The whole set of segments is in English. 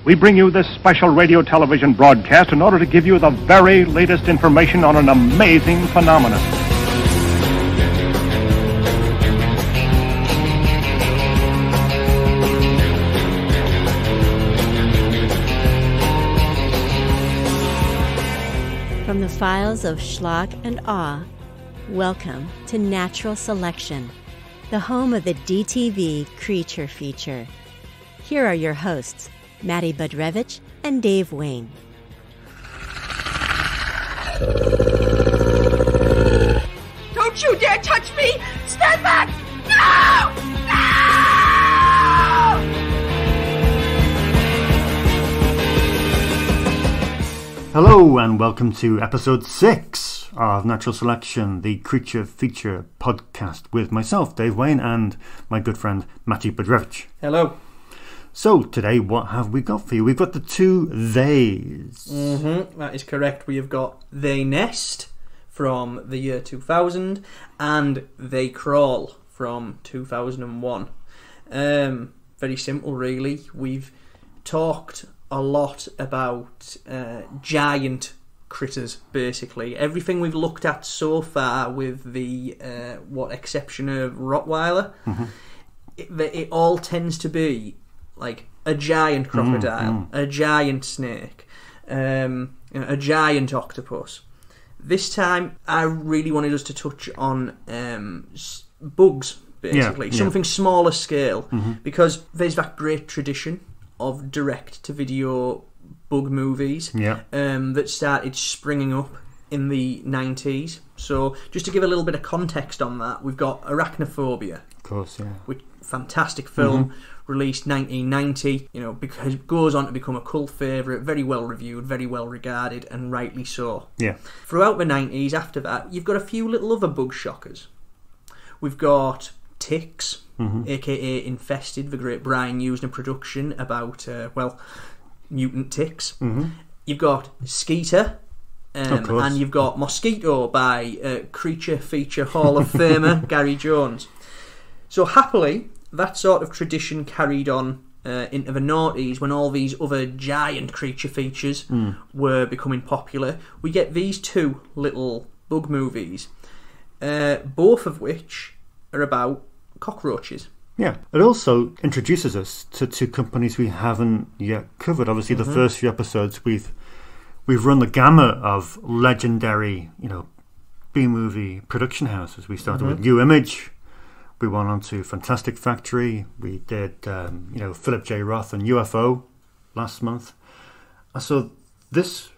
We bring you this special radio television broadcast in order to give you the very latest information on an amazing phenomenon. From the files of Schlock and Awe, welcome to Natural Selection, the home of the DTV Creature Feature. Here are your hosts, Matty Budrewicz and Dave Wain. Don't you dare touch me! Stand back! No! No! Hello and welcome to episode 6 of Natural Selection, the Creature Feature podcast with myself, Dave Wain, and my good friend Matty Budrewicz. Hello. So today, what have we got for you? We've got the two theys. That is correct. We have got They Nest from the year 2000 and They Crawl from 2001. Very simple, really. We've talked a lot about giant critters, basically. Everything we've looked at so far, with the exception of Rottweiler, it all tends to be like a giant crocodile, a giant snake, a giant octopus. This time, I really wanted us to touch on bugs, basically, something smaller scale, because there's that great tradition of direct-to-video bug movies that started springing up in the 90s. So, just to give a little bit of context on that, we've got Arachnophobia. Of course, yeah. Which fantastic film, released 1990, because it goes on to become a cult favourite, very well reviewed, very well regarded, and rightly so. Yeah. Throughout the 90s, after that, you've got a few little other bug shockers. We've got ticks, aka Infested, the great Brian Usner production about, mutant ticks. You've got Skeeter, and you've got Mosquito by Creature Feature Hall of Famer Gary Jones. So happily, that sort of tradition carried on into the noughties when all these other giant creature features were becoming popular. We get these two little bug movies, both of which are about cockroaches. Yeah, it also introduces us to two companies we haven't yet covered. Obviously, the first few episodes we've run the gamut of legendary, B-movie production houses. We started with New Image. We went on to Fantastic Factory. We did, Philip J. Roth and UFO last month. So this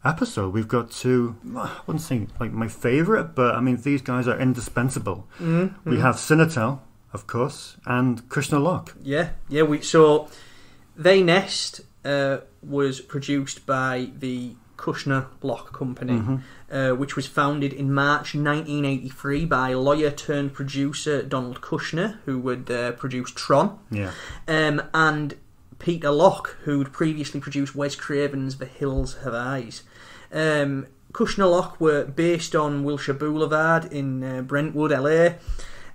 episode, we've got two, I wouldn't say like my favourite, but I mean, these guys are indispensable. We have Cinetel, of course, and Schlock. So They Nest was produced by the Schlock company, which was founded in March 1983 by lawyer-turned-producer Donald Kushner, who would produce Tron, and Peter Locke, who'd previously produced Wes Craven's The Hills Have Eyes. Kushner-Locke were based on Wilshire Boulevard in Brentwood, LA,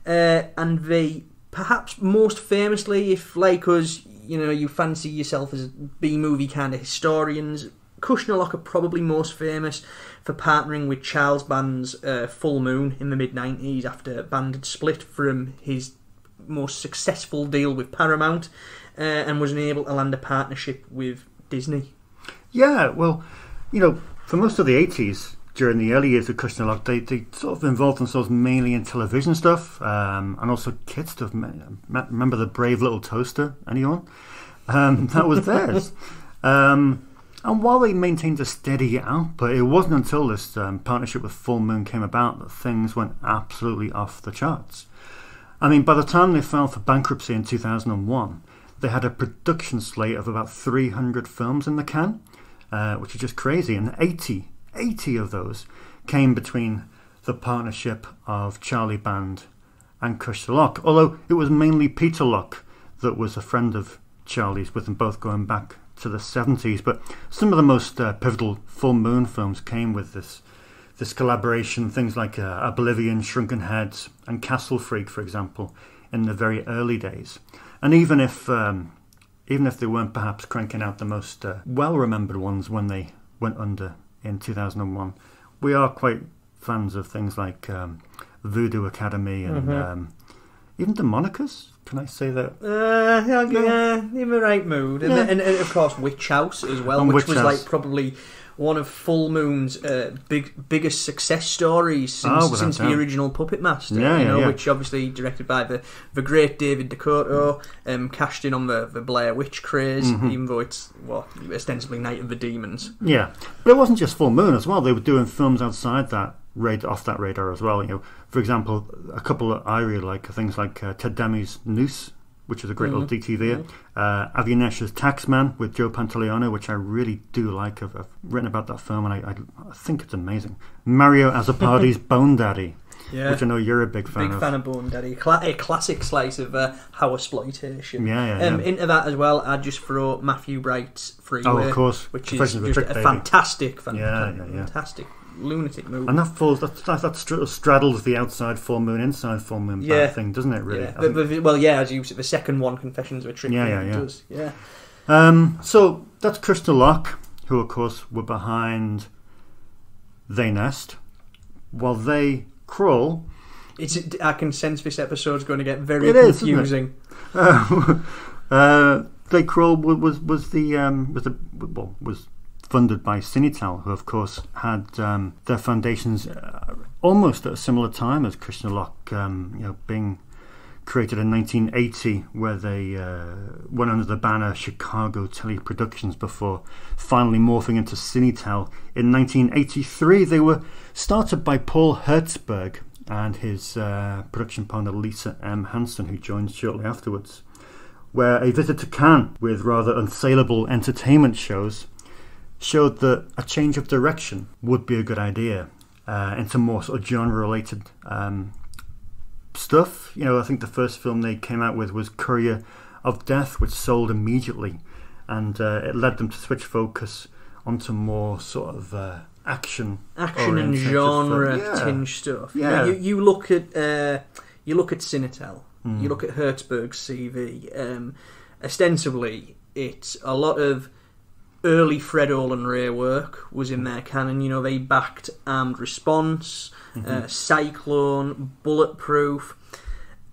and they, perhaps most famously, if like us, you fancy yourself as B-movie kind of historians, Kushner-Locke are probably most famous for partnering with Charles Band's Full Moon in the mid-90s after Band had split from his most successful deal with Paramount and was unable to land a partnership with Disney. Yeah, well, for most of the 80s, during the early years of Kushner-Locke, they sort of involved themselves mainly in television stuff and also kid stuff. Remember the Brave Little Toaster? Anyone? That was theirs. And while they maintained a steady output, it wasn't until this partnership with Full Moon came about that things went absolutely off the charts. I mean, by the time they filed for bankruptcy in 2001, they had a production slate of about 300 films in the can, which is just crazy. And 80 of those came between the partnership of Charlie Band and Kushner-Locke, although it was mainly Peter Locke that was a friend of Charlie's, with them both going back to the 70s. But some of the most pivotal Full Moon films came with this collaboration, things like Oblivion, Shrunken Heads and Castle Freak, for example, in the very early days. And even if even if they weren't perhaps cranking out the most well-remembered ones when they went under in 2001, we are quite fans of things like Voodoo Academy and even the Monikers. Can I say that? In the right mood. And of course Witch House as well, And which Witch was House. like probably one of Full Moon's biggest success stories since the original Puppet Master. Which obviously directed by the great David Dakota, cashed in on the Blair Witch craze, even though it's ostensibly Night of the Demons. Yeah, but it wasn't just Full Moon as well. They were doing films outside that off that radar as well. For example, a couple that I really like are things like Ted Demi's Noose, which is a great little DTV. Avi Nesh's Taxman with Joe Pantoliano, which I really do like. I've written about that film, and I think it's amazing. Mario Azzopardi's Bone Daddy, which I know you're a big fan of. Big fan of Bone Daddy. A classic slice of how-exploitation. Yeah. Into that as well, I'd just throw Matthew Bright's Freeway. Oh, of course. Which is just a fantastic lunatic movie. And that straddles the outside full moon, inside full moon thing, doesn't it, really? As you said, the second one, Confessions of a Trick Queen, does. So that's Crystal Lock, who, of course, were behind They Nest. While They Crawl... I can sense this episode's going to get very confusing. They Crawl was funded by Cinetel, who of course had their foundations almost at a similar time as Crystal Lock, being created in 1980, where they went under the banner Chicago Teleproductions before finally morphing into Cinetel. In 1983, they were started by Paul Hertzberg and his production partner Lisa M. Hansen, who joined shortly afterwards, where a visit to Cannes with rather unsaleable entertainment shows showed that a change of direction would be a good idea into more sort of genre-related stuff. I think the first film they came out with was Courier of Death, which sold immediately, and it led them to switch focus onto more sort of action and genre tinge stuff. You look at Cinetel, you look at Hertzberg's CV. Ostensibly, it's a lot of early Fred Olen Ray work was in their canon. They backed Armed Response, Cyclone, Bulletproof.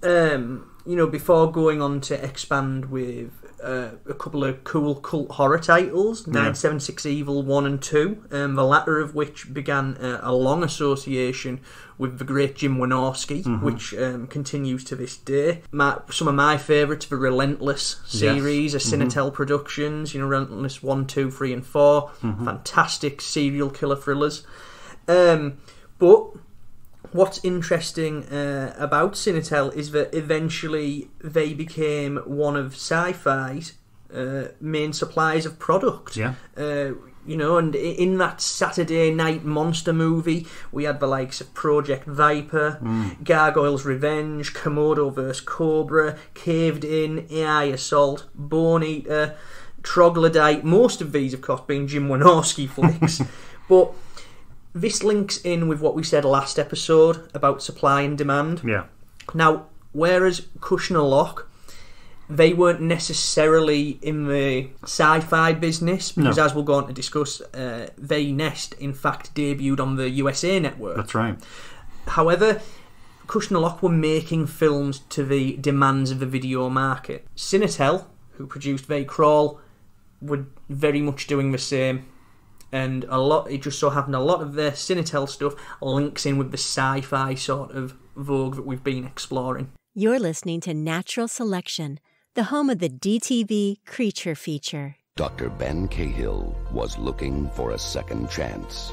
Before going on to expand with a couple of cool cult horror titles, 976 Evil 1 and 2, the latter of which began a long association with the great Jim Wynorski, which continues to this day. Some of my favourites, the Relentless series, Cinetel Productions, Relentless 1, 2, 3 and 4, fantastic serial killer thrillers. But what's interesting about Cinetel is that eventually they became one of Sci-Fi's main suppliers of product. And in that Saturday night monster movie, we had the likes of Project Viper, Gargoyle's Revenge, Komodo vs. Cobra, Caved In, AI Assault, Bone Eater, Troglodyte, most of these, of course, being Jim Wynorski flicks. But this links in with what we said last episode about supply and demand. Now, whereas Kushner Lock, they weren't necessarily in the sci-fi business, because as we'll go on to discuss, They Nest, in fact, debuted on the USA Network. That's right. However, Kushner Lock were making films to the demands of the video market. Cinetel, who produced They Crawl, were very much doing the same. And it just so happened a lot of their Cinetel stuff links in with the sci-fi sort of vogue that we've been exploring. You're listening to Natural Selection, the home of the DTV Creature Feature. Dr. Ben Cahill was looking for a second chance.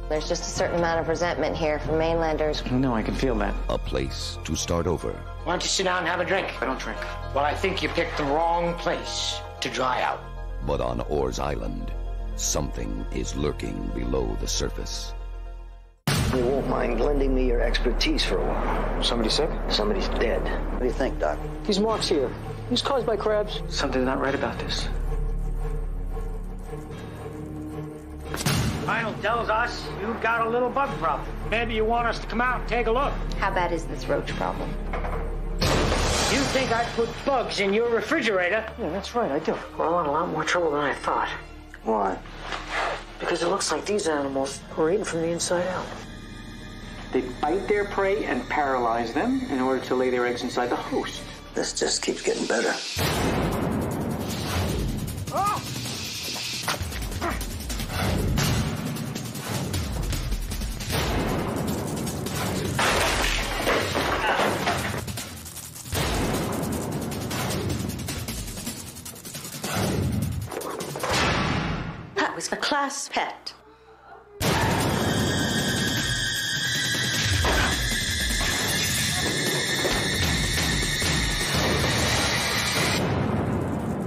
There's just a certain amount of resentment here from mainlanders. No, I can feel that. A place to start over. Why don't you sit down and have a drink? I don't drink. Well, I think you picked the wrong place to dry out. But on Orr's Island, something is lurking below the surface. You won't mind lending me your expertise for a while. Somebody sick? Somebody's dead. What do you think, Doc? These marks here. These caused by crabs? Something's not right about this. Vital tells us you've got a little bug problem. Maybe you want us to come out and take a look. How bad is this roach problem? You think I put bugs in your refrigerator? Yeah, that's right, I do. Well, I'm in a lot more trouble than I thought. Why? Because it looks like these animals are eating from the inside out. They bite their prey and paralyze them in order to lay their eggs inside the host. This just keeps getting better. That was a class pet.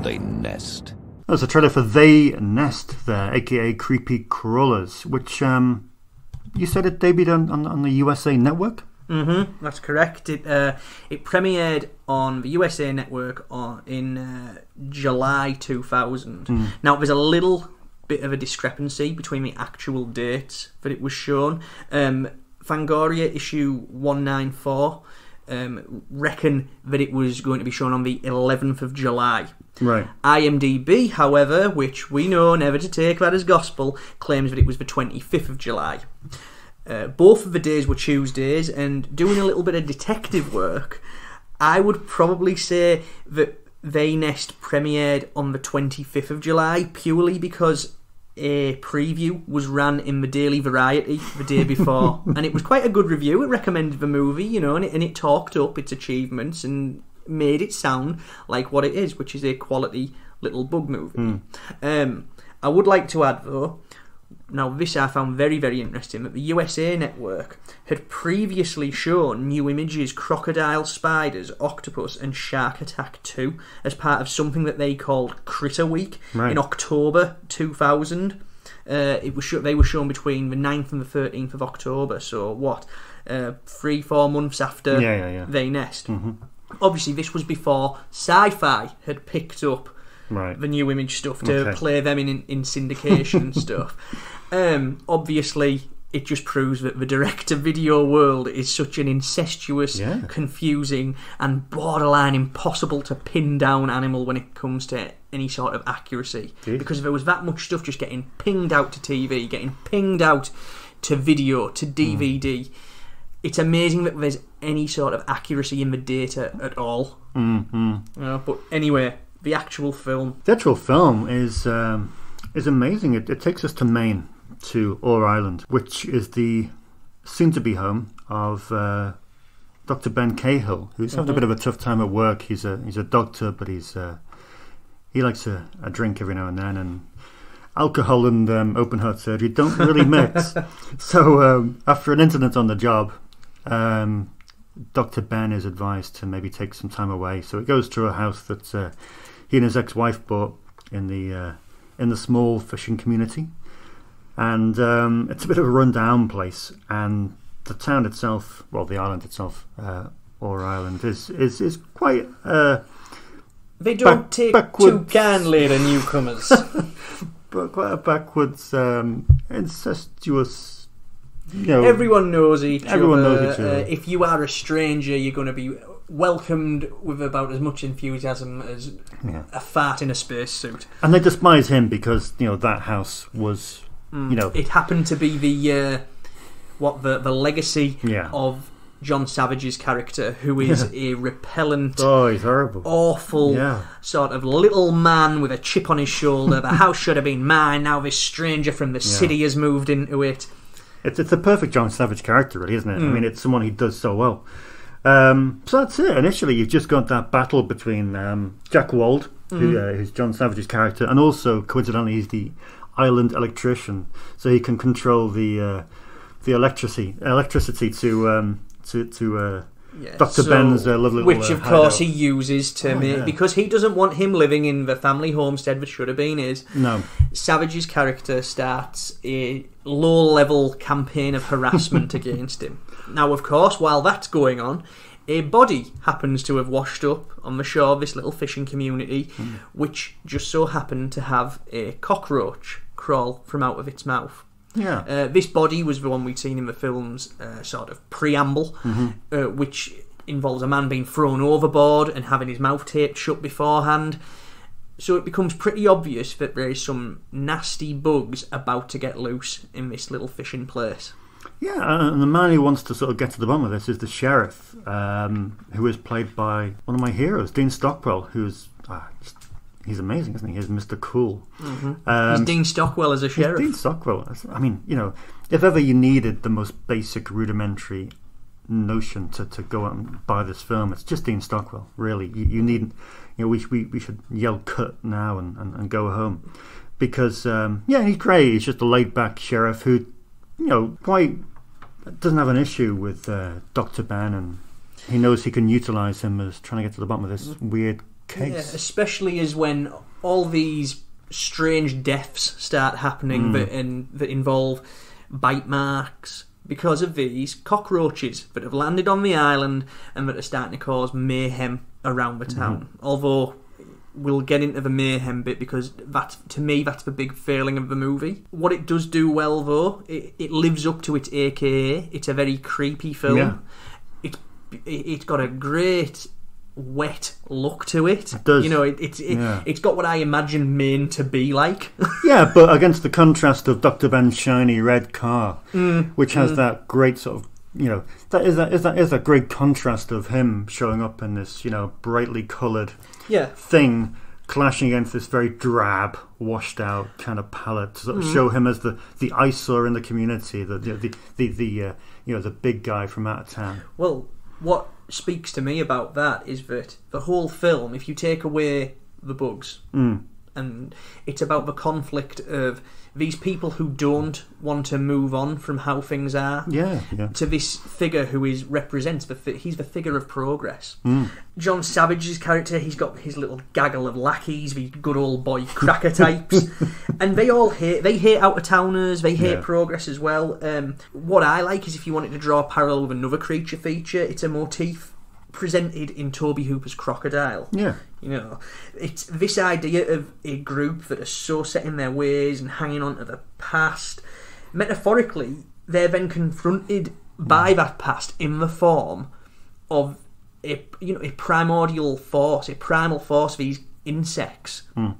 They nest. There's a trailer for They Nest there, aka Creepy Crawlers, which you said it debuted on the USA Network? Mm-hmm, that's correct. It premiered on the USA Network in July 2000. Now, there's a little bit of a discrepancy between the actual dates that it was shown. Fangoria issue 194 reckon that it was going to be shown on the 11th of July. Right. IMDb, however, which we know never to take that as gospel, claims that it was the 25th of July. Both of the days were Tuesdays, and doing a little bit of detective work, I would probably say that They Nest premiered on the 25th of July, purely because a preview was ran in the Daily Variety the day before, and it was quite a good review. It recommended the movie, you know, and it talked up its achievements and made it sound like what it is, which is a quality little bug movie. I would like to add, though, now this I found very, very interesting, that the USA Network had previously shown new images, crocodile, spiders, octopus and Shark Attack 2 as part of something that they called Critter Week in October 2000. They were shown between the 9th and the 13th of October, so 3-4 months after They Nest. Obviously this was before Sci-Fi had picked up the new image stuff to play them in syndication and stuff. Obviously it just proves that the direct-to-video world is such an incestuous, confusing and borderline impossible to pin down animal when it comes to any sort of accuracy. Because there was that much stuff just getting pinged out to TV, getting pinged out to video, to DVD. It's amazing that there's any sort of accuracy in the data at all. But anyway, the actual film. The actual film is amazing. It takes us to Maine, to Orr Island, which is the soon-to-be home of Dr. Ben Cahill, who's having a bit of a tough time at work. He's a doctor, but he likes a drink every now and then, and alcohol and open heart surgery don't really mix. So after an incident on the job, Dr. Ben is advised to maybe take some time away. So it goes to a house that he and his ex-wife bought in the small fishing community, and it's a bit of a run-down place. And the town itself, well, the island itself, Orr Island, is quite. They don't take too kindly to newcomers. But quite a backwards, incestuous. You know, everyone knows each other. If you are a stranger, you're going to be welcomed with about as much enthusiasm as a fart in a spacesuit. And they despise him because that house was, it happened to be the legacy of John Savage's character, who is a repellent, he's horrible, awful sort of little man with a chip on his shoulder. The house should have been mine. Now this stranger from the city has moved into it. It's a perfect John Savage character, really, isn't it? I mean, it's someone he does so well. So that's it. Initially, you've just got that battle between Jack Wald, who's John Savage's character, and also, coincidentally, he's the island electrician, so he can control the electricity to Dr. Ben's lovely little which, of course, hideout. he uses to make, because he doesn't want him living in the family homestead that should have been his. No. Savage's character starts a low-level campaign of harassment against him. Now, of course, while that's going on, a body happens to have washed up on the shore of this little fishing community, which just so happened to have a cockroach crawl from out of its mouth. Yeah. This body was the one we'd seen in the film's sort of preamble, which involves a man being thrown overboard and having his mouth taped shut beforehand. So it becomes pretty obvious that there is some nasty bugs about to get loose in this little fishing place. Yeah, and the man who wants to sort of get to the bottom of this is the sheriff, who is played by one of my heroes, Dean Stockwell, who's... he's amazing, isn't he? He's Mr. Cool. He's Dean Stockwell as a sheriff. Dean Stockwell. I mean, if ever you needed the most basic, rudimentary notion to go out and buy this film, it's just Dean Stockwell, really. You needn't... we should yell cut now and go home. Because, he's great. He's just a laid-back sheriff who, quite doesn't have an issue with Dr. Ben, and he knows he can utilise him as trying to get to the bottom of this weird case. Yeah, especially as when all these strange deaths start happening that involve bite marks because of these cockroaches that have landed on the island and that are starting to cause mayhem around the town. Although we'll get into the mayhem bit because that's the big failing of the movie. What it does do well, though, it lives up to its AKA. It's a very creepy film. Yeah. It's got a great wet look to it. It does. It's got what I imagine Maine to be like. Yeah, but against the contrast of Dr. Ben's shiny red car, which has that great sort of, that is a great contrast of him showing up in this, brightly coloured thing, clashing against this very drab, washed out kind of palette to sort of show him as the eyesore in the community, the big guy from out of town. Well, what speaks to me about that is that the whole film, if you take away the bugs, and it's about the conflict of these people who don't want to move on from how things are, to this figure who represents he's the figure of progress. John Savage's character, he's got his little gaggle of lackeys, these good old boy cracker types, and they hate out-of-towners, they hate progress as well. What I like is, if you wanted to draw a parallel with another creature feature, it's a motif presented in Toby Hooper's Crocodile. It's this idea of a group that are so set in their ways and hanging on to the past. Metaphorically, they're then confronted by that past in the form of a primordial force, a primal force, these insects. And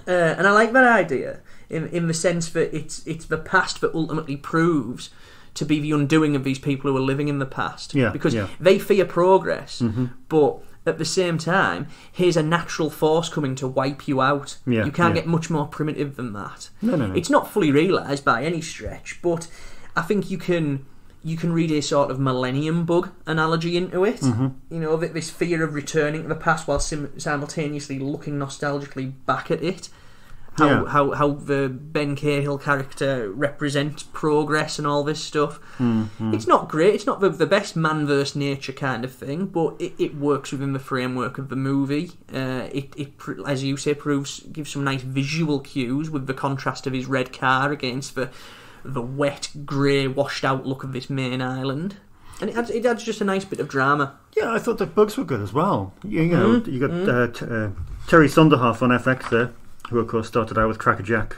I like that idea in the sense that it's the past that ultimately proves to be the undoing of these people who are living in the past. Because they fear progress, but at the same time, here's a natural force coming to wipe you out. You can't get much more primitive than that. No. It's not fully realised by any stretch, but I think you can read a sort of millennium bug analogy into it. This fear of returning to the past while simultaneously looking nostalgically back at it. How the Ben Cahill character represents progress and all this stuff. It's not great. It's not the best man versus nature kind of thing, but it works within the framework of the movie. It as you say, gives some nice visual cues with the contrast of his red car against the wet, grey, washed out look of this main island. And it adds just a nice bit of drama. Yeah, I thought the bugs were good as well. You got Terry Sonderhoff on FX there, who of course started out with Cracker Jack,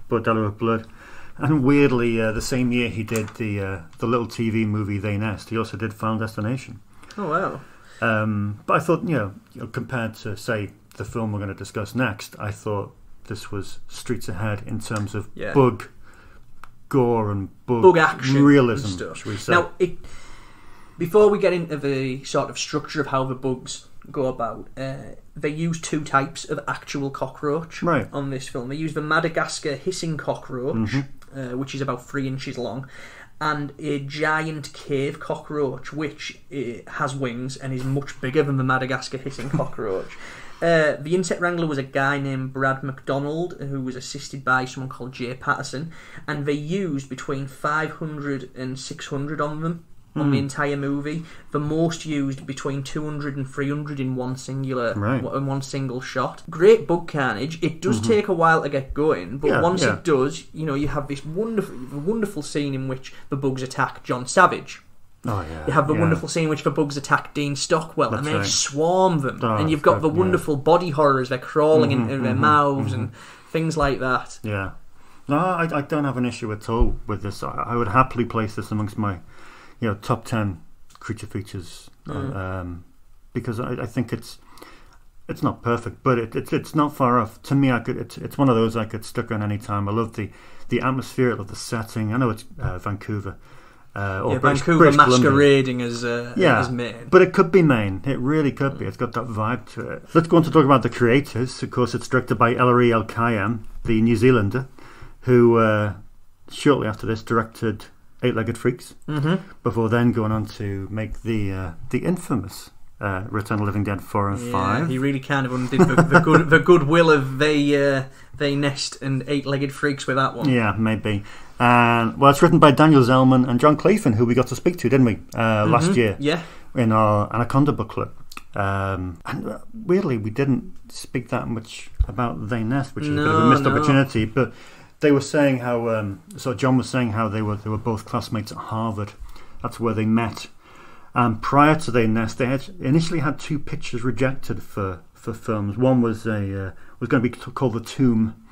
Bordello of Blood, and weirdly the same year he did the little TV movie They Nest, he also did Final Destination. Oh wow! But I thought, compared to say the film we're going to discuss next, I thought this was streets ahead in terms of bug gore and bug action realism, and stuff. Should we say? Now, before we get into the sort of structure of how the bugs go about, they use two types of actual cockroach on this film. They use the Madagascar hissing cockroach, which is about 3 inches long, and a giant cave cockroach, which has wings and is much bigger than the Madagascar hissing cockroach. The insect wrangler was a guy named Brad McDonald, who was assisted by someone called Jay Patterson, and they used between 500 and 600 on them on the entire movie. The most used between 200 and 300 in one single shot. Great bug carnage. It does take a while to get going, but once it does, you have this wonderful scene in which the bugs attack John Savage. Oh, yeah, you have the wonderful scene in which the bugs attack Dean Stockwell. That's and they swarm them. And you've got the wonderful body horrors. They're crawling into their mouths and things like that. Yeah. No, I don't have an issue at all with this. I would happily place this amongst my top 10 creature features because I think it's not perfect, but it's not far off. To me, it's one of those I could stick on any time. I love the atmosphere, I love the setting. I know it's Vancouver. Or Vancouver masquerading as Maine. But it could be Maine. It really could be. It's got that vibe to it. Let's go on to talk about the creators. Of course, it's directed by Ellery El-Kayem, the New Zealander, who shortly after this directed Eight-Legged Freaks, before then going on to make the infamous Return of the Living Dead 4 and 5. He really kind of undid the goodwill of They Nest and Eight-Legged Freaks with that one. Yeah, maybe. Well, it's written by Daniel Zellman and John Cleafen, who we got to speak to, didn't we, last year? Yeah. In our Anaconda book club. And weirdly, we didn't speak that much about They Nest, which is a bit of a missed opportunity. But they were saying how, John was saying how they were both classmates at Harvard. That's where they met. Prior to They Nest, they initially had 2 pitches rejected for films. One was was going to be called The Tomb,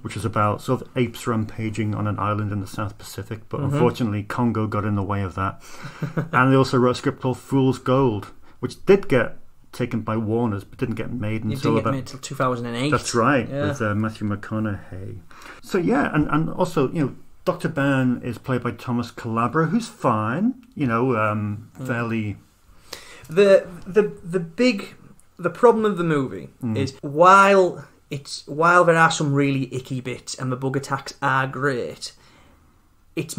which is about sort of apes rampaging on an island in the South Pacific, but unfortunately Congo got in the way of that. And they also wrote a script called Fool's Gold, which did get taken by Warner's, but didn't get made until about 2008. That's right, with Matthew McConaughey. So yeah, and also Dr. Byrne is played by Thomas Calabro, who's fine, fairly. The problem of the movie is while there are some really icky bits and the bug attacks are great, it's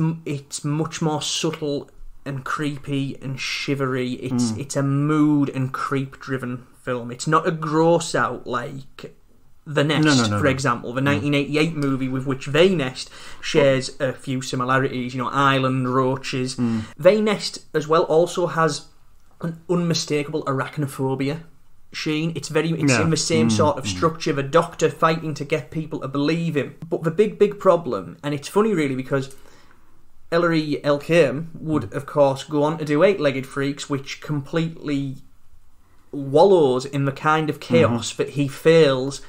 much more subtle and creepy and shivery. It's a mood and creep driven film. It's not a gross out like The Nest, for example, the 1988 movie with which They Nest shares a few similarities. Island roaches. They Nest as well also has an unmistakable arachnophobia sheen. It's in the same sort of structure. The doctor fighting to get people to believe him. But the big problem, and it's funny really because Ellery El-Kayem would of course go on to do Eight-Legged Freaks, which completely wallows in the kind of chaos that he fails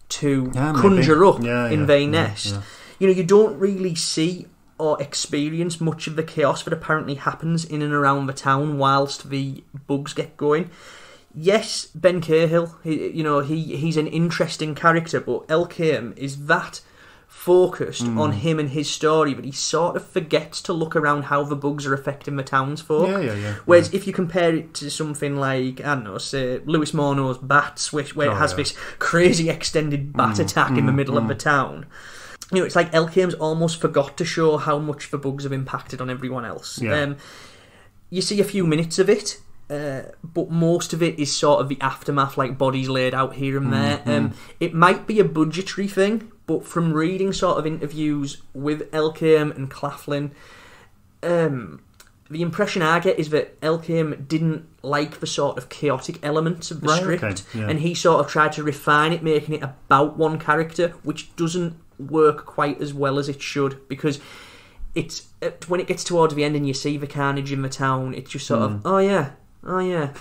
to conjure up in They Nest. You don't really see or experience much of the chaos that apparently happens in and around the town whilst the bugs get going. Yes, Ben Cahill, he's an interesting character, but El-Kayem is that focused on him and his story, but he sort of forgets to look around how the bugs are affecting the townsfolk. Whereas if you compare it to something like, I don't know, say Lewis Morneau's Bats, where it has this crazy extended bat attack in the middle of the town. It's like El-Kayem's almost forgot to show how much the bugs have impacted on everyone else. You see a few minutes of it, but most of it is sort of the aftermath, like bodies laid out here and there. It might be a budgetary thing, but from reading sort of interviews with El-Kayem and Claflin, the impression I get is that El-Kayem didn't like the sort of chaotic elements of the script, and he sort of tried to refine it, making it about one character, which doesn't work quite as well as it should, because it's when it gets towards the end and you see the carnage in the town, it's just sort of, oh yeah,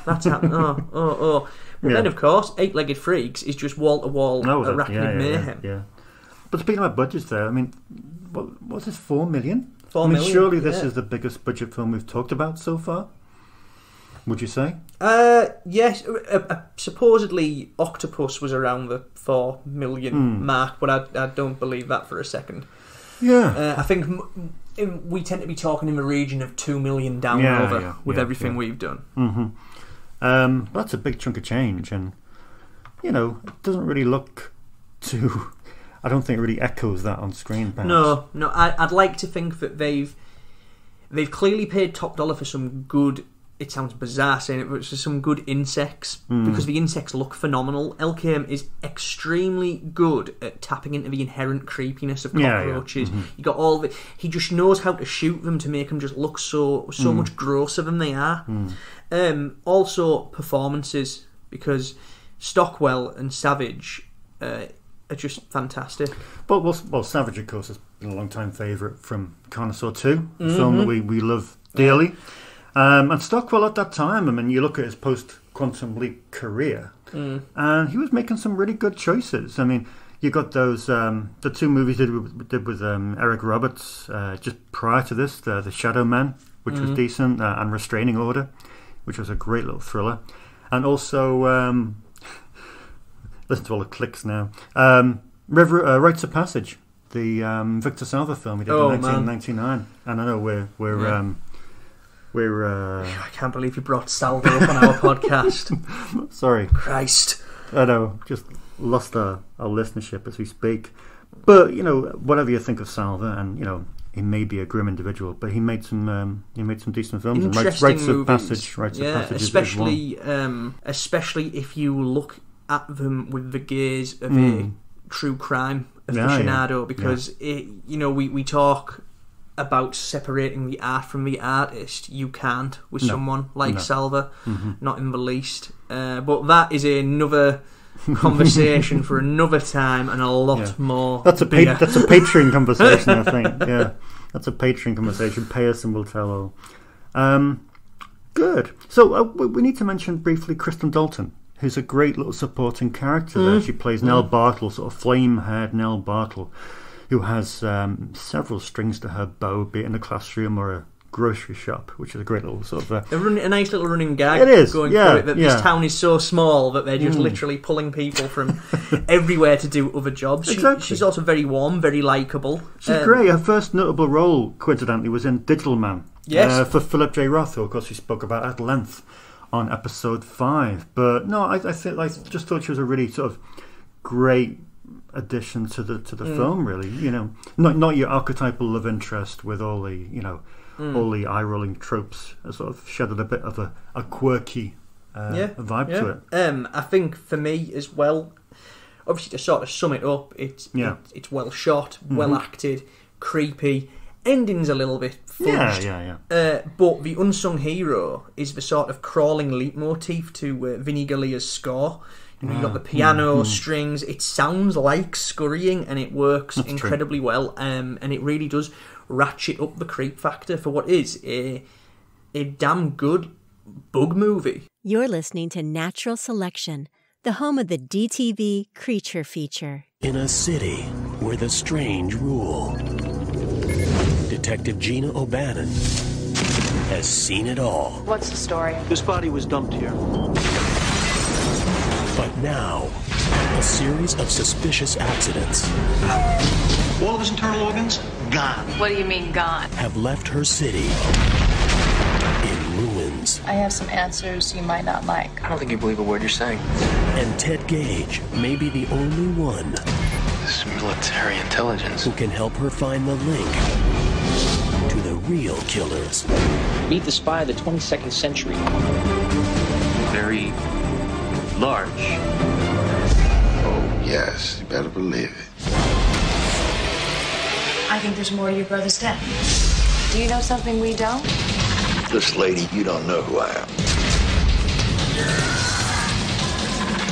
that's happened. But then, of course, Eight-Legged Freaks is just wall-to-wall arachnid mayhem. But speaking about budgets there, I mean, what was this, 4 million? 4 million, surely this is the biggest budget film we've talked about so far, would you say? Yes. Supposedly Octopus was around the 4 million mark, but I don't believe that for a second. I think we tend to be talking in the region of 2 million down over with everything we've done. That's a big chunk of change, and it doesn't really look too. I don't think it really echoes that on screen. Perhaps. No. I'd like to think that they've clearly paid top dollar for some good. It sounds bizarre saying it, but it's some good insects, because the insects look phenomenal. El-Kayem is extremely good at tapping into the inherent creepiness of cockroaches. You got he just knows how to shoot them to make them just look so much grosser than they are. Also performances, because Stockwell and Savage are just fantastic. Well, Savage, of course, has been a long-time favourite from Carnosaur 2, a film that we love dearly. And Stockwell at that time, I mean, you look at his post-Quantum Leap career, and he was making some really good choices. I mean, you got those, the 2 movies he did with Eric Roberts, just prior to this, The Shadow Man, which was decent, and Restraining Order. which was a great little thriller. And also, listen to all the clicks now. Rites of Passage, the Victor Salva film he did in 1999. And I know we're I can't believe you brought Salva up on our podcast. Sorry. Christ. I know, just lost our listenership as we speak. But, you know, whatever you think of Salva, and, you know, he may be a grim individual, but he made some decent films. Interesting Rites of Passage. Especially if you look at them with the gaze of a true crime aficionado, because we talk about separating the art from the artist. You can't with someone like Salva, not in the least. But that is another conversation for another time and a lot more. That's a Patreon conversation, I think. Yeah, that's a Patreon conversation. Pay us and we'll tell all. Good. So we need to mention briefly Kristen Dalton, who's a great little supporting character there. She plays Nell Bartle, sort of flame-haired Nell Bartle, who has several strings to her bow, be it in a classroom or a grocery shop, which is a great little sort of a nice little running gag. It is going through it, that this town is so small that they're just literally pulling people from everywhere to do other jobs. She's also very warm, very likeable. She's great. Her first notable role, coincidentally, was in Digital Man. Yes, for Philip J. Roth, who of course we spoke about at length on episode 5. But no, I just thought she was a really sort of great addition to the film. Really, you know, not your archetypal love interest with all the all the eye-rolling tropes. Sort of shedded a bit of a quirky vibe to it. I think for me as well, obviously to sort of sum it up, it's well shot, well acted, creepy. Ending's a little bit fudged. But the unsung hero is the sort of crawling leitmotif to Vinnie Galia's score. You've got the piano strings. It sounds like scurrying, and it works incredibly well. And it really does ratchet up the creep factor for what is a damn good bug movie. You're listening to Natural Selection, the home of the DTV Creature Feature. In a city where the strange rule, Detective Gina O'Bannon has seen it all. What's the story? This body was dumped here. But now, a series of suspicious accidents. All of his internal organs, gone. What do you mean, gone? Have left her city in ruins. I have some answers you might not like. I don't think you believe a word you're saying. And Ted Gage may be the only one. This is military intelligence. Who can help her find the link to the real killers. Meet the spy of the 22nd century. Very large. Oh, yes. You better believe it. I think there's more to your brother's death. Do you know something we don't? This lady, you don't know who I am.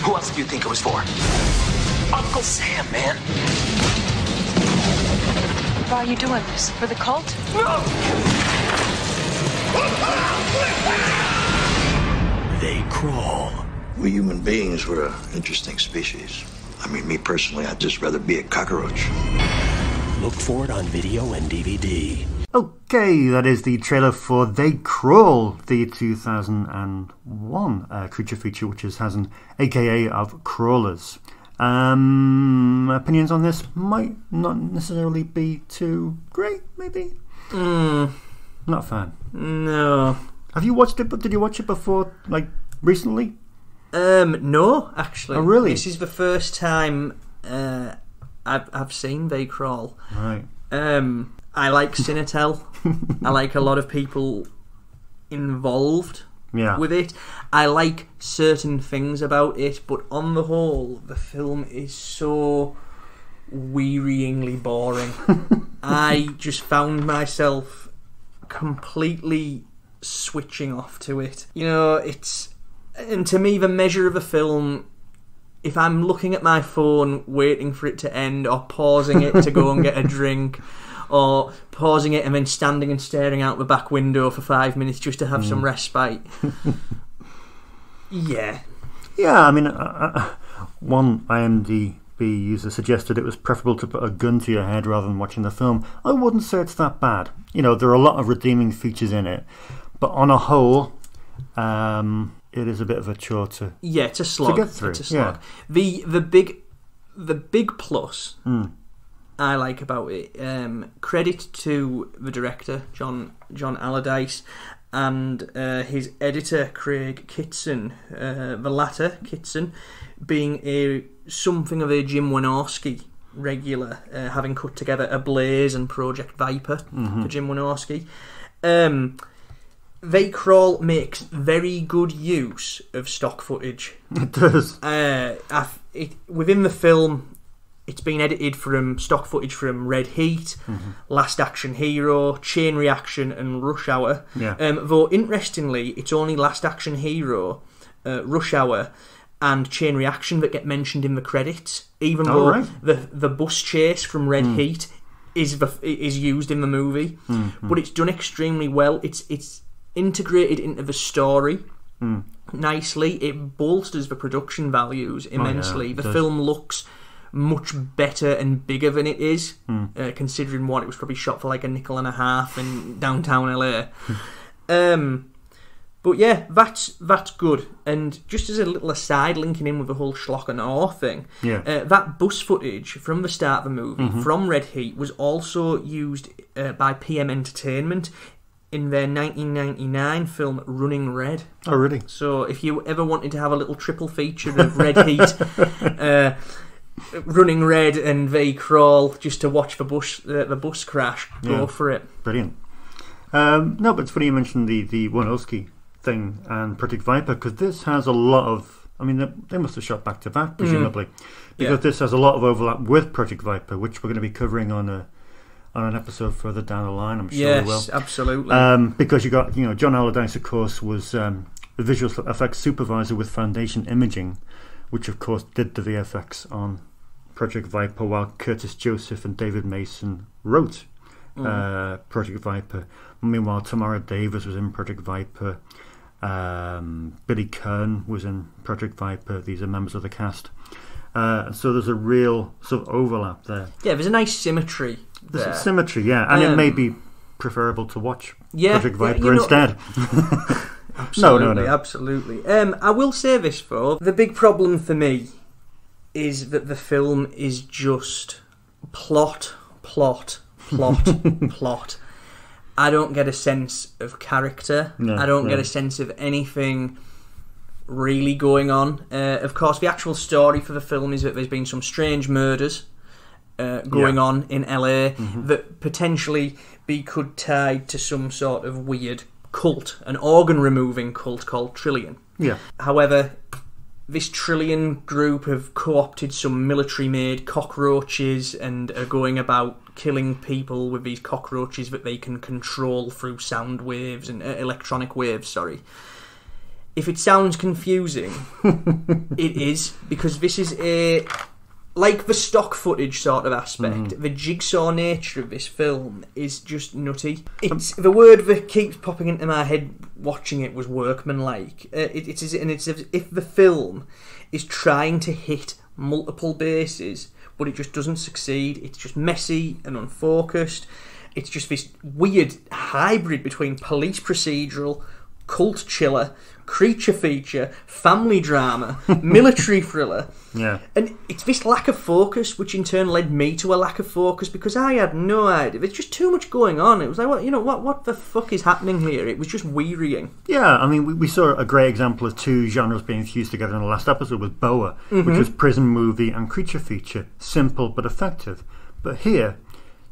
Who else do you think it was for? Uncle Sam, man. Why are you doing this? For the cult? No! They crawl. We human beings were an interesting species. I mean, me personally, I'd just rather be a cockroach. Look for it on video and DVD. Okay, that is the trailer for They Crawl, the 2001 creature feature, which has an AKA of crawlers. Opinions on this might not necessarily be too great, maybe? Not a fan. No. Have you watched it, but did you watch it before, like, recently? No, actually. Oh, really? This is the first time I've seen They Crawl. Right. I like Cinetel. I like a lot of people involved with it. I like certain things about it, but on the whole, the film is so wearyingly boring. I just found myself completely switching off to it. You know, and to me, the measure of a film, if I'm looking at my phone waiting for it to end, or pausing it to go and get a drink, or pausing it and then standing and staring out the back window for 5 minutes just to have some respite. Yeah, I mean, one IMDb user suggested it was preferable to put a gun to your head rather than watching the film. I wouldn't say it's that bad. You know, there are a lot of redeeming features in it, but on a whole, it is a bit of a chore to it's a slog. To get through. It's a slog. The big plus I like about it, credit to the director John Allardyce and his editor Craig Kitson, the latter Kitson being something of a Jim Wynorski regular, having cut together A Blaze and Project Viper for Jim Wynorski. They Crawl makes very good use of stock footage. It does. Within the film, it's been edited from stock footage from Red Heat, Last Action Hero, Chain Reaction, and Rush Hour. Yeah. Though, interestingly, it's only Last Action Hero, Rush Hour, and Chain Reaction that get mentioned in the credits, even though the bus chase from Red Heat is used in the movie. But it's done extremely well. It's integrated into the story nicely. It bolsters the production values immensely. The film looks much better and bigger than it is, considering what it was probably shot for like $1.50 in downtown LA. But yeah, that's good. And just as a little aside, linking in with the whole Schlock and Awe thing, that bus footage from the start of the movie, from Red Heat, was also used by PM Entertainment in their 1999 film Running Red. Oh, really? So if you ever wanted to have a little triple feature of Red Heat, Running Red and They Crawl, just to watch the bus crash, go for it. Brilliant. No, but it's funny you mentioned the Wynorski thing and Project Viper, because this has a lot of... I mean, they must have shot back to back, presumably, because this has a lot of overlap with Project Viper, which we're going to be covering on an episode further down the line, I'm sure we will. Yes, absolutely. Because you got, John Allardyce, of course, was the visual effects supervisor with Foundation Imaging, which of course did the VFX on Project Viper, while Curtis Joseph and David Mason wrote Project Viper. Meanwhile, Tamara Davis was in Project Viper. Billy Kern was in Project Viper. These are members of the cast. So there's a real sort of overlap there. Yeah, there's a nice symmetry. There's a symmetry, and it may be preferable to watch Project Viper instead. Absolutely, No. Absolutely. I will say this though: the big problem for me is that the film is just plot. I don't get a sense of character. I don't get a sense of anything really going on. Of course, the actual story for the film is that there's been some strange murders going on in LA that potentially could tie to some sort of weird cult, an organ-removing cult called Trillion. Yeah. However, this Trillion group have co-opted some military-made cockroaches and are going about killing people with these cockroaches that they can control through sound waves and electronic waves, If it sounds confusing, it is, because this is like the stock footage sort of aspect. The jigsaw nature of this film is just nutty. It's the word that keeps popping into my head watching it was workmanlike. It's as if the film is trying to hit multiple bases, but it just doesn't succeed. It's just messy and unfocused. It's just this weird hybrid between police procedural, cult chiller, creature feature, family drama, military thriller. Yeah. And it's this lack of focus, which in turn led me to a lack of focus, because I had no idea. There's just too much going on. It was like, what the fuck is happening here? It was just wearying. Yeah, I mean, we saw a great example of two genres being fused together in the last episode with Boa, which was prison movie and creature feature. Simple but effective. But here,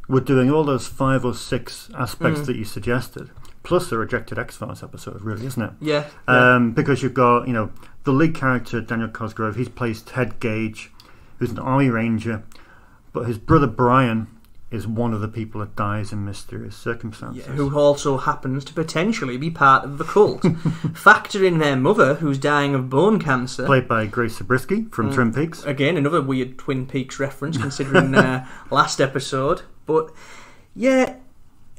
we're doing all those 5 or 6 aspects that you suggested, plus the rejected X-Files episode, really, isn't it? Yeah. Because you've got, the lead character, Daniel Cosgrove, he's plays Ted Gage, who's an Army Ranger, but his brother Brian is one of the people that dies in mysterious circumstances. Yeah, who also happens to potentially be part of the cult. Factor in their mother, who's dying of bone cancer. Played by Grace Zabriskie from Twin Peaks. Again, another weird Twin Peaks reference, considering last episode. But, yeah...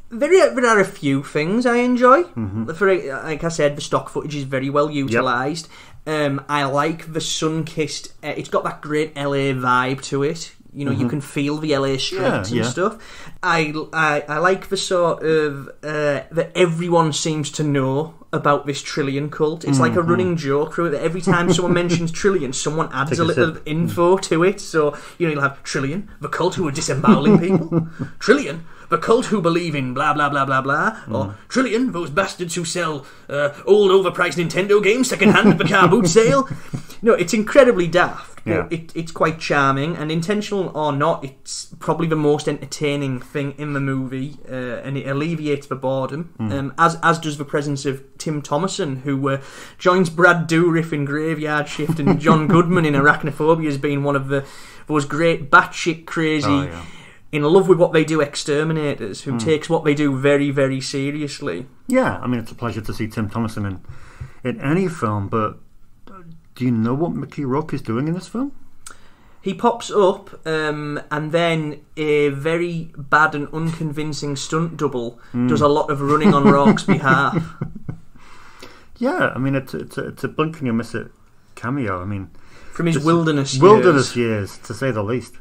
There are a few things I enjoy. Like I said, the stock footage is very well utilised. I like the sun-kissed... it's got that great LA vibe to it. You can feel the LA streets and stuff. I like the sort of... that everyone seems to know about this Trillion cult. It's like a running joke through it that every time someone mentions Trillion, someone adds a little info to it. So, you'll have Trillion, the cult who are disemboweling people. Trillion, the cult who believe in blah blah blah blah blah. Or Trillion, those bastards who sell old overpriced Nintendo games second-hand at the car boot sale. No, it's incredibly daft. But it's quite charming, and intentional or not, it's probably the most entertaining thing in the movie, and it alleviates the boredom, as does the presence of Tim Thomerson, who joins Brad Dourif in Graveyard Shift and John Goodman in Arachnophobia as being one of those great batshit crazy, in love with what they do exterminators, who takes what they do very, very seriously. Yeah, I mean, it's a pleasure to see Tim Thomerson in any film, but do you know what Mickey Rourke is doing in this film? He pops up, and then a very bad and unconvincing stunt double does a lot of running on Rourke's behalf. Yeah, I mean, it's a blink and you miss it cameo. I mean, from his wilderness years, to say the least.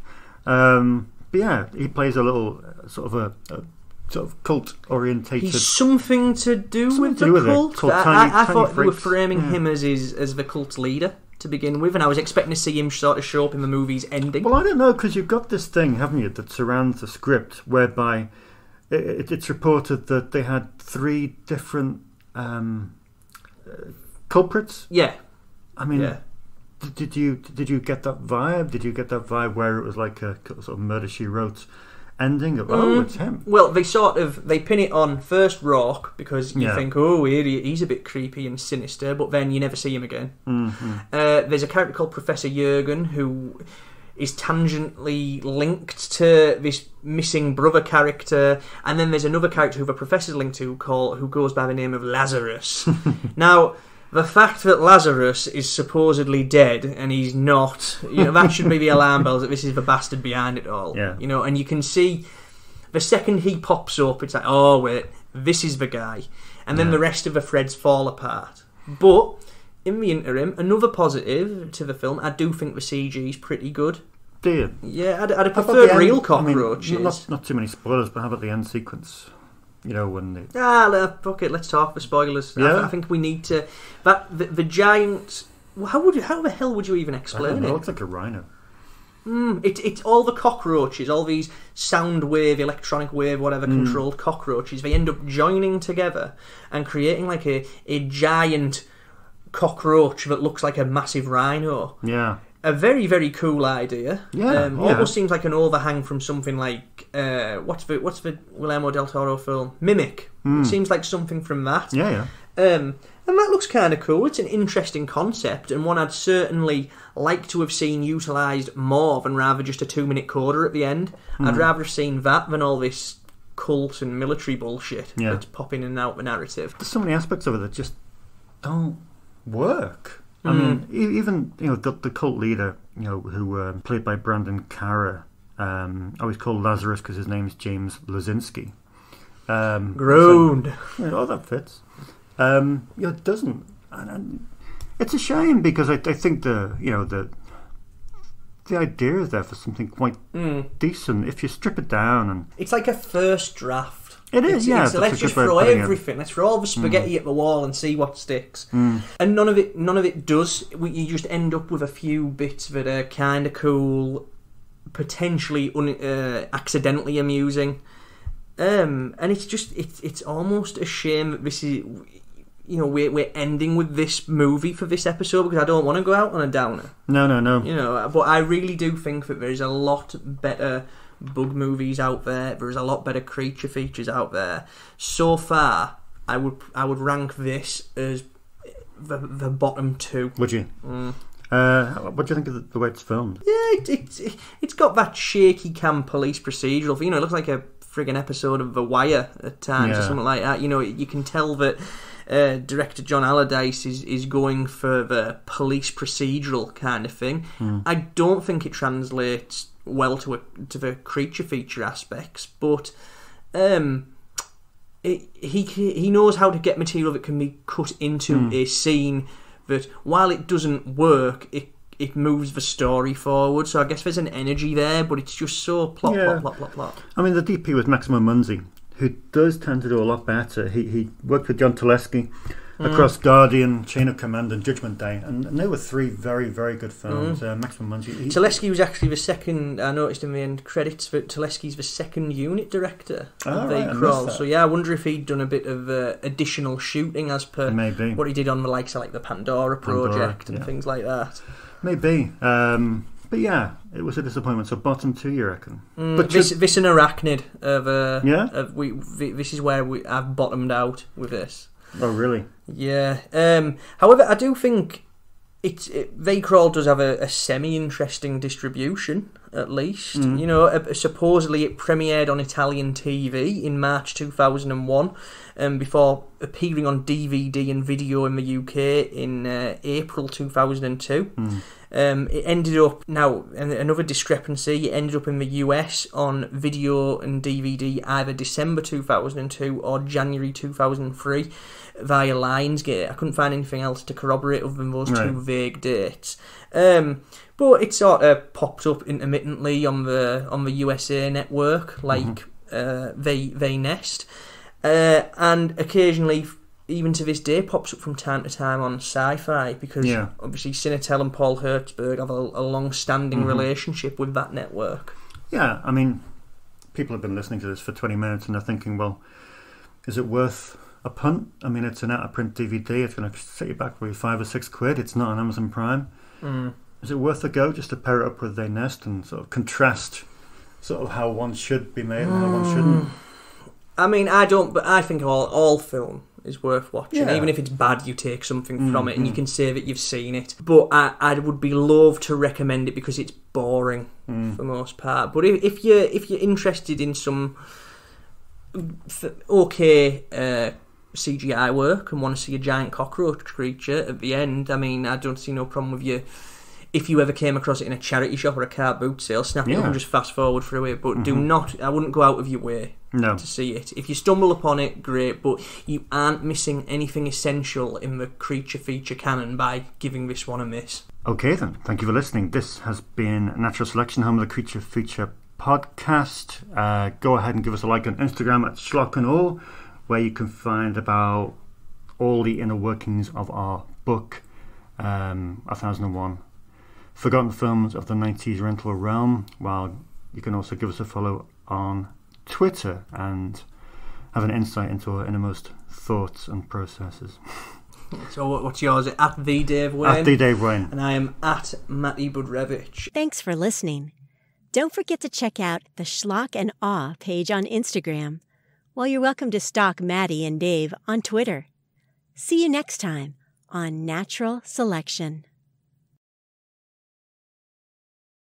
But yeah, he plays a little sort of cult orientated. He's something to do with the cult. I thought they were framing him as the cult's leader to begin with, and I was expecting to see him sort of show up in the movie's ending. Well, I don't know, because you've got this thing, haven't you, that surrounds the script, whereby it's reported that they had 3 different culprits. Yeah, I mean, did you get that vibe? Did you get that vibe where it was like a sort of Murder, She Wrote ending of, it's him? Well, they pin it on first Rourke, because you think, he's a bit creepy and sinister, but then you never see him again. There's a character called Professor Jurgen who is tangentially linked to this missing brother character, and then there's another character who the professor's linked to who goes by the name of Lazarus. Now, the fact that Lazarus is supposedly dead and he's not, that should be the alarm bells that this is the bastard behind it all. Yeah. And you can see the second he pops up, it's like, oh wait, this is the guy, and then the rest of the threads fall apart. But in the interim, another positive to the film, I do think the CG is pretty good. Do you? Yeah, I'd have preferred real cockroaches. I mean, not too many spoilers, but how about the end sequence? When they... fuck it, let's talk for spoilers. Yeah. I think we need to... The giant... How the hell would you even explain it? It looks like a rhino. It's all the cockroaches, all these sound wave, electronic wave, whatever controlled cockroaches, they end up joining together and creating like a giant cockroach that looks like a massive rhino. Yeah. A very, very cool idea. Yeah, almost seems like an overhang from something like what's the Guillermo del Toro film? Mimic. It seems like something from that. Yeah. And that looks kind of cool. It's an interesting concept, and one I'd certainly like to have seen utilised more than rather just a 2-minute coda at the end. I'd rather have seen that than all this cult and military bullshit that's popping in and out the narrative. There's so many aspects of it that just don't work. I mean, even the cult leader, who played by Brandon Carra, I always call Lazarus because his name's James Lazinski. Groaned. That fits. It doesn't. And it's a shame, because I think the idea is there for something quite decent if you strip it down, and it's like a first draft. It is, let's just throw everything. Let's throw all the spaghetti at the wall and see what sticks. And none of it does. You just end up with a few bits that are kind of cool, potentially accidentally amusing. And it's almost a shame that this is, we're ending with this movie for this episode, because I don't want to go out on a downer. No. But I really do think that there is a lot better bug movies out there. There's a lot better creature features out there. So far, I would rank this as the bottom 2. Would you? What do you think of the way it's filmed? Yeah, it's got that shaky cam police procedural. It looks like a friggin' episode of The Wire at times, or something like that. You can tell that director John Allardyce is going for the police procedural kind of thing. I don't think it translates well to the creature feature aspects, but he knows how to get material that can be cut into a scene that, while it doesn't work, it moves the story forward. So I guess there's an energy there, but it's just so plot. I mean, the DP was Maximo Munzi, who does tend to do a lot better. He worked with John Teleski across Guardian, Chain of Command, and Judgment Day, and they were 3 very, very good films. Maximum Munch. Teleski was actually the second. I noticed in the end credits that Teleski's the second unit director of They Crawl. So yeah, I wonder if he'd done a bit of additional shooting as per what he did on the likes of like the Pandora project and things like that. Maybe. But yeah, it was a disappointment. So bottom 2, you reckon? But this an arachnid this is where I've bottomed out with this. Oh really? Yeah. However, I do think They Crawl does have a semi-interesting distribution, at least. You know, supposedly it premiered on Italian TV in March 2001, before appearing on DVD and video in the UK in April 2002. It ended up, now, another discrepancy, it ended up in the US on video and DVD either December 2002 or January 2003 via Lionsgate. I couldn't find anything else to corroborate other than those 2 vague dates. But it sort of popped up intermittently on the USA network, like They Nest. And occasionally, even to this day, pops up from time to time on Sci-Fi, because obviously Cinetel and Paul Hertzberg have a long-standing relationship with that network. Yeah, I mean, people have been listening to this for 20 minutes and they're thinking, well, is it worth a punt? I mean, it's an out-of-print DVD, it's going to set you back for $5 or $6. It's not on Amazon Prime. Is it worth a go just to pair it up with They Nest and sort of contrast sort of how one should be made and how one shouldn't? I mean, I don't, but I think all film is worth watching. Even if it's bad, you take something from it and you can say that you've seen it. But I would be loath to recommend it because it's boring for the most part. But if you're interested in some CGI work and want to see a giant cockroach creature at the end, I mean, I don't see no problem with you. If you ever came across it in a charity shop or a car boot sale, snap it up and just fast forward through it. But do not, I wouldn't go out of your way to see it. If you stumble upon it, great, but you aren't missing anything essential in the creature feature canon by giving this one a miss. Okay then, thank you for listening. This has been Natural Selection, home of the Creature Feature podcast. Go ahead and give us a like on Instagram at Schlock and All, where you can find about all the inner workings of our book, 1001 Forgotten Films of the 90s Rental Realm, while you can also give us a follow on Twitter and have an insight into our innermost thoughts and processes. So what's yours? At the Dave Wain. At the Dave Wain. And I am at Matty Budrewicz. Thanks for listening. Don't forget to check out the Schlock and Awe page on Instagram, while you're welcome to stalk Matty and Dave on Twitter. See you next time on Natural Selection.